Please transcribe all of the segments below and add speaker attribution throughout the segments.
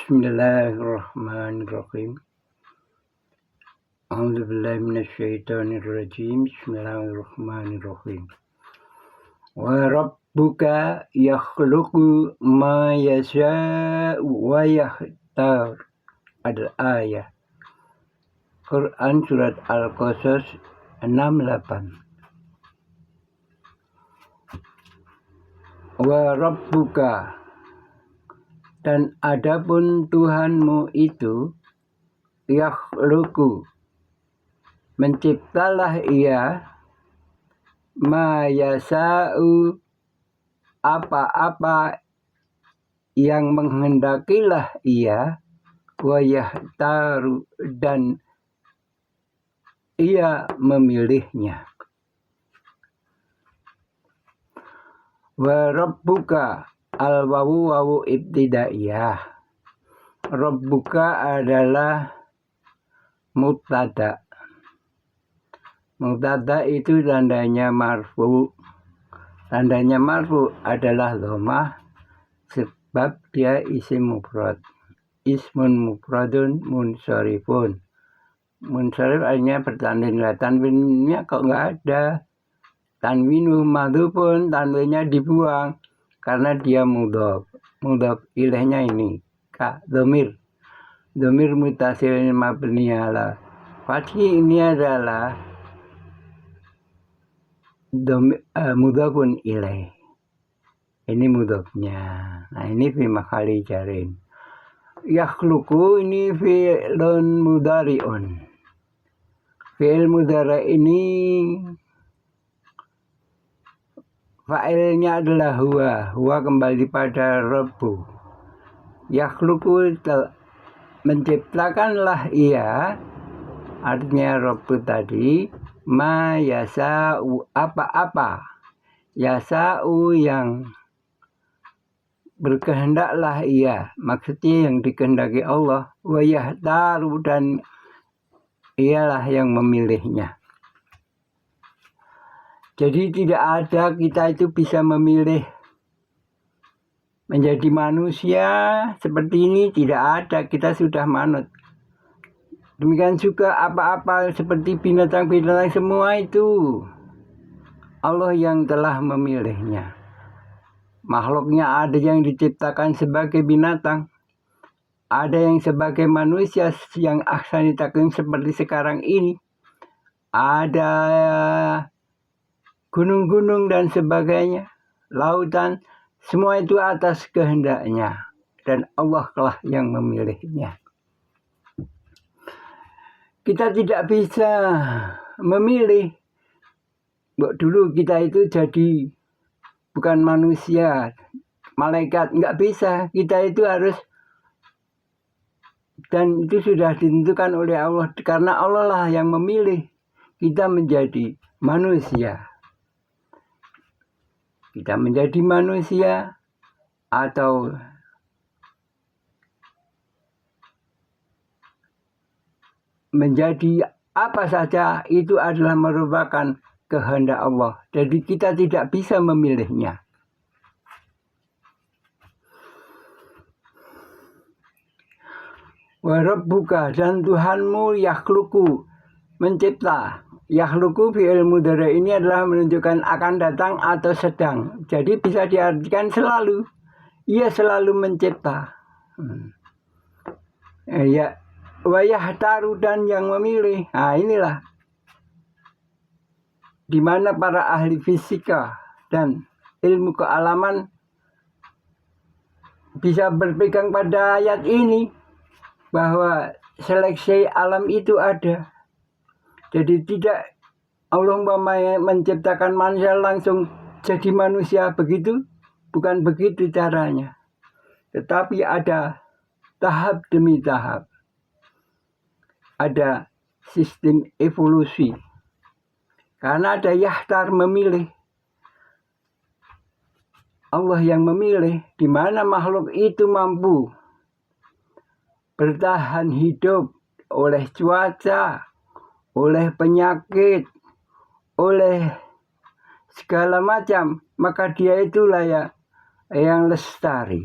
Speaker 1: Bismillahirrahmanirrahim. A'udzubillahi minasyaitonirrajim. Bismillahirrahmanirrahim. Wa rabbuka yakhluqu ma yasha'u wa yakhtar. Al-ayah. Quran surat Al-Qasas 68. Wa rabbuka, dan adapun Tuhanmu itu yakhluqu, menciptalah ia, ma yasa'u, apa-apa yang menghendakilah ia, wa yahtaru, dan ia memilihnya. Wa rabbuka, al-wawu wawu ibtidaiyah. Rabbuka adalah mubtada. Mubtada itu tandanya marfu. Tandanya marfu adalah dhammah sebab dia isim mufrad. Ismun mufradun munsharifun. Munsharif artinya bertanwin. Tanwinnya kok nggak ada. Tanwinu madhufun, tanwinnya dibuang karena dia mudhof. Mudhof ilaihnya ini ka dhamir. Dhamir mutasil mabni ala fathi, ini adalah mudhofun ilaih. Ini mudhofnya. Nah, ini fi mahalli jarin. Yakhluqu ini fi'lun mudhari'un. Fi'il mudhari' ini fa'ilnya adalah huwa. Huwa kembali pada Rabbu. Yakhluqu, menciptakanlah ia, artinya Rabbu tadi, ma yasa'u, apa-apa. Yasa'u yang berkehendaklah ia, maksudnya yang dikehendaki Allah. Wa yahtaru, dan ialah yang memilihnya. Jadi tidak ada kita itu bisa memilih menjadi manusia seperti ini, tidak ada, kita sudah manut. Demikian juga apa-apa seperti binatang-binatang, semua itu Allah yang telah memilihnya. Makhluknya ada yang diciptakan sebagai binatang, ada yang sebagai manusia yang ahsani taqwim seperti sekarang ini, ada gunung-gunung dan sebagainya, lautan, semua itu atas kehendaknya, dan Allah lah yang memilihnya. Kita tidak bisa memilih. Dulu kita itu jadi bukan manusia, malaikat, nggak bisa. Kita itu harus, dan itu sudah ditentukan oleh Allah, karena Allah lah yang memilih kita menjadi manusia. Kita menjadi manusia atau menjadi apa saja, itu adalah merupakan kehendak Allah. Jadi kita tidak bisa memilihnya. Wa rabbuka, dan Tuhanmu yakhluqu, mencipta. Yakhluqu fi'il mudhari' ini adalah menunjukkan akan datang atau sedang. Jadi bisa diartikan selalu. Ia selalu mencipta. Ya, wa yahtaru, dan yang memilih. Nah, inilah di mana para ahli fisika dan ilmu kealaman bisa berpegang pada ayat ini, bahwa seleksi alam itu ada. Jadi tidak Allah menciptakan manusia langsung jadi manusia begitu, bukan begitu caranya. Tetapi ada tahap demi tahap. Ada sistem evolusi. Karena ada yahtar, memilih. Allah yang memilih di mana makhluk itu mampu bertahan hidup oleh cuaca, oleh penyakit, oleh segala macam, maka dia itulah yang lestari.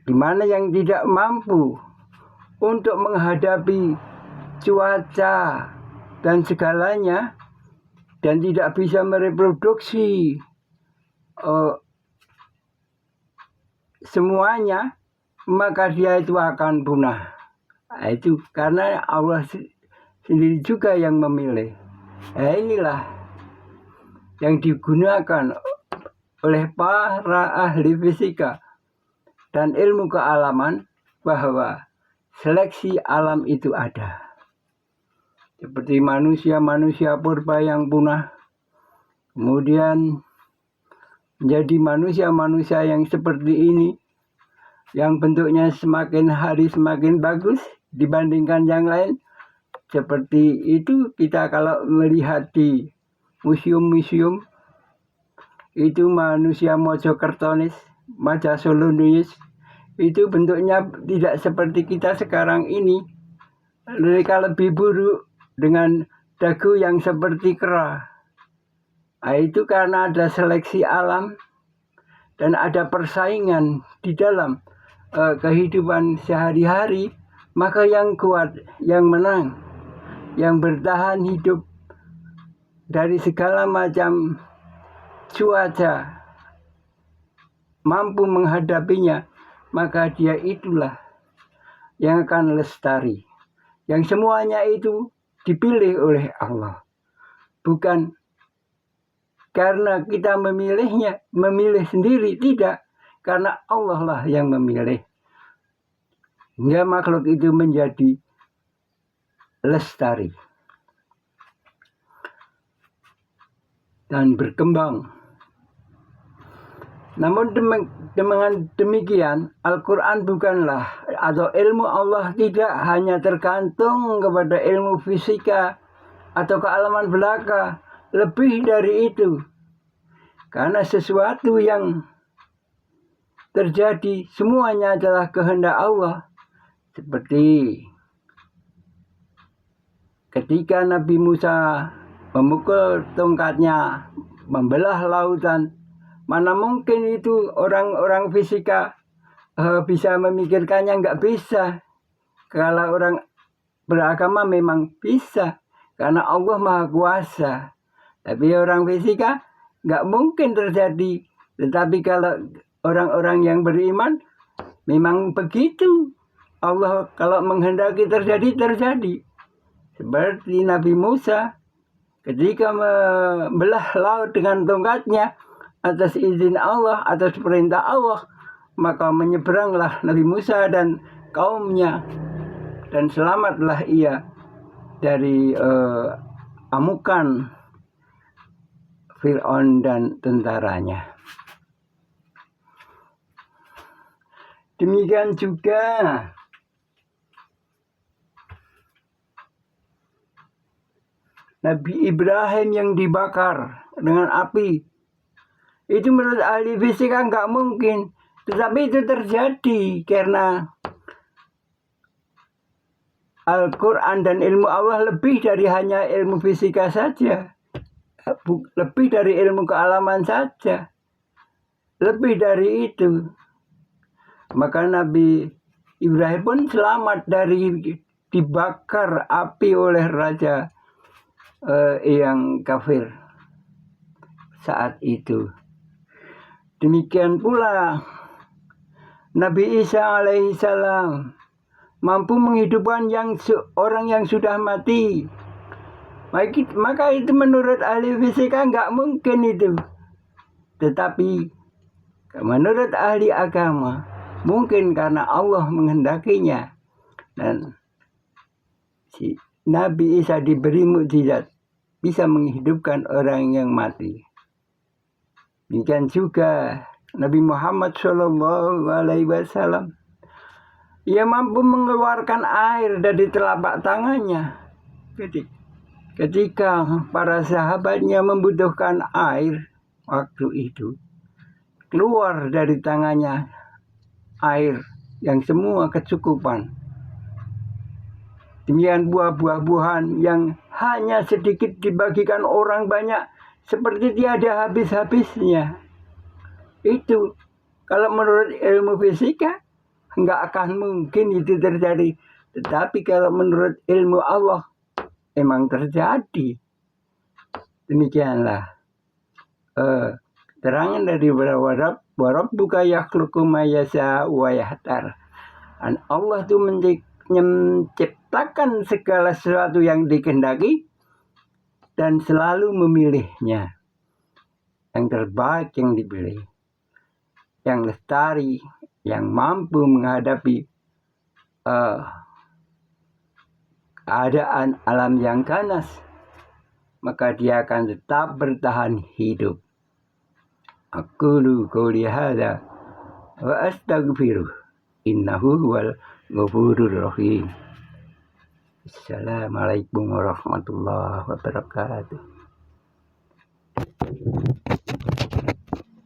Speaker 1: di mana yang tidak mampu untuk menghadapi cuaca dan segalanya dan tidak bisa mereproduksi semuanya, maka dia itu akan punah. Nah, itu karena Allah sendiri juga yang memilih. Nah, inilah yang digunakan oleh para ahli fisika dan ilmu kealaman bahwa seleksi alam itu ada. Seperti manusia purba yang punah, kemudian menjadi manusia-manusia yang seperti ini, yang bentuknya semakin hari semakin bagus dibandingkan yang lain. Seperti itu kita kalau melihat di museum-museum, itu manusia Mojokertonis, Majapahit, itu bentuknya tidak seperti kita sekarang ini. Mereka lebih buruk dengan dagu yang seperti kera. Nah, itu karena ada seleksi alam dan ada persaingan di dalam kehidupan sehari-hari, maka yang kuat, yang menang, yang bertahan hidup dari segala macam cuaca, mampu menghadapinya, maka dia itulah yang akan lestari. Yang semuanya itu dipilih oleh Allah. Bukan karena kita memilihnya, memilih sendiri, tidak. Karena Allah lah yang memilih. Hingga makhluk itu menjadi lestari dan berkembang. Namun dengan demikian, Al-Quran bukanlah, atau ilmu Allah tidak hanya tergantung kepada ilmu fisika atau kealaman belaka. Lebih dari itu, karena sesuatu yang terjadi semuanya adalah kehendak Allah. Seperti ketika Nabi Musa memukul tongkatnya, membelah lautan, mana mungkin itu orang-orang fisika bisa memikirkannya? Nggak bisa. Kalau orang beragama memang bisa, karena Allah Maha Kuasa. Tapi orang fisika nggak mungkin terjadi. Tetapi kalau orang-orang yang beriman, memang begitu. Allah kalau menghendaki terjadi, terjadi. Seperti Nabi Musa ketika membelah laut dengan tongkatnya atas izin Allah, atas perintah Allah, maka menyeberanglah Nabi Musa dan kaumnya, dan selamatlah ia dari amukan Fir'aun dan tentaranya. Demikian juga Nabi Ibrahim yang dibakar dengan api. Itu menurut ahli fisika nggak mungkin. Tetapi itu terjadi karena Al-Quran dan ilmu Allah lebih dari hanya ilmu fisika saja. Lebih dari ilmu kealaman saja. Lebih dari itu. Maka Nabi Ibrahim pun selamat dari dibakar api oleh raja yang kafir saat itu. Demikian pula Nabi Isa alaihissalam mampu menghidupkan orang yang sudah mati. Maka itu menurut ahli fisika nggak mungkin itu. Tetapi menurut ahli agama mungkin karena Allah menghendakinya. Dan si Nabi Isa diberi mukjizat bisa menghidupkan orang yang mati. Demikian juga Nabi Muhammad SAW. Ia mampu mengeluarkan air dari telapak tangannya. Ketika para sahabatnya membutuhkan air waktu itu, keluar dari tangannya air yang semua kecukupan. Demikian buah-buahan yang hanya sedikit dibagikan orang banyak, seperti tiada habis-habisnya. Itu kalau menurut ilmu fisika Enggak akan mungkin itu terjadi. Tetapi kalau menurut ilmu Allah, emang terjadi. Demikianlah terangan dari warab buka yakhluqu ma yasha'u wa yahtar. Dan Allah itu menciptakan segala sesuatu yang dikehendaki dan selalu memilihnya. Yang terbaik yang dipilih, yang lestari, yang mampu menghadapi keadaan alam yang ganas, maka dia akan tetap bertahan hidup. Aqulu qouli hadza wa astaghfiruh innahu huwal ghafurur rahim. Assalamualaikum warahmatullahi wabarakatuh.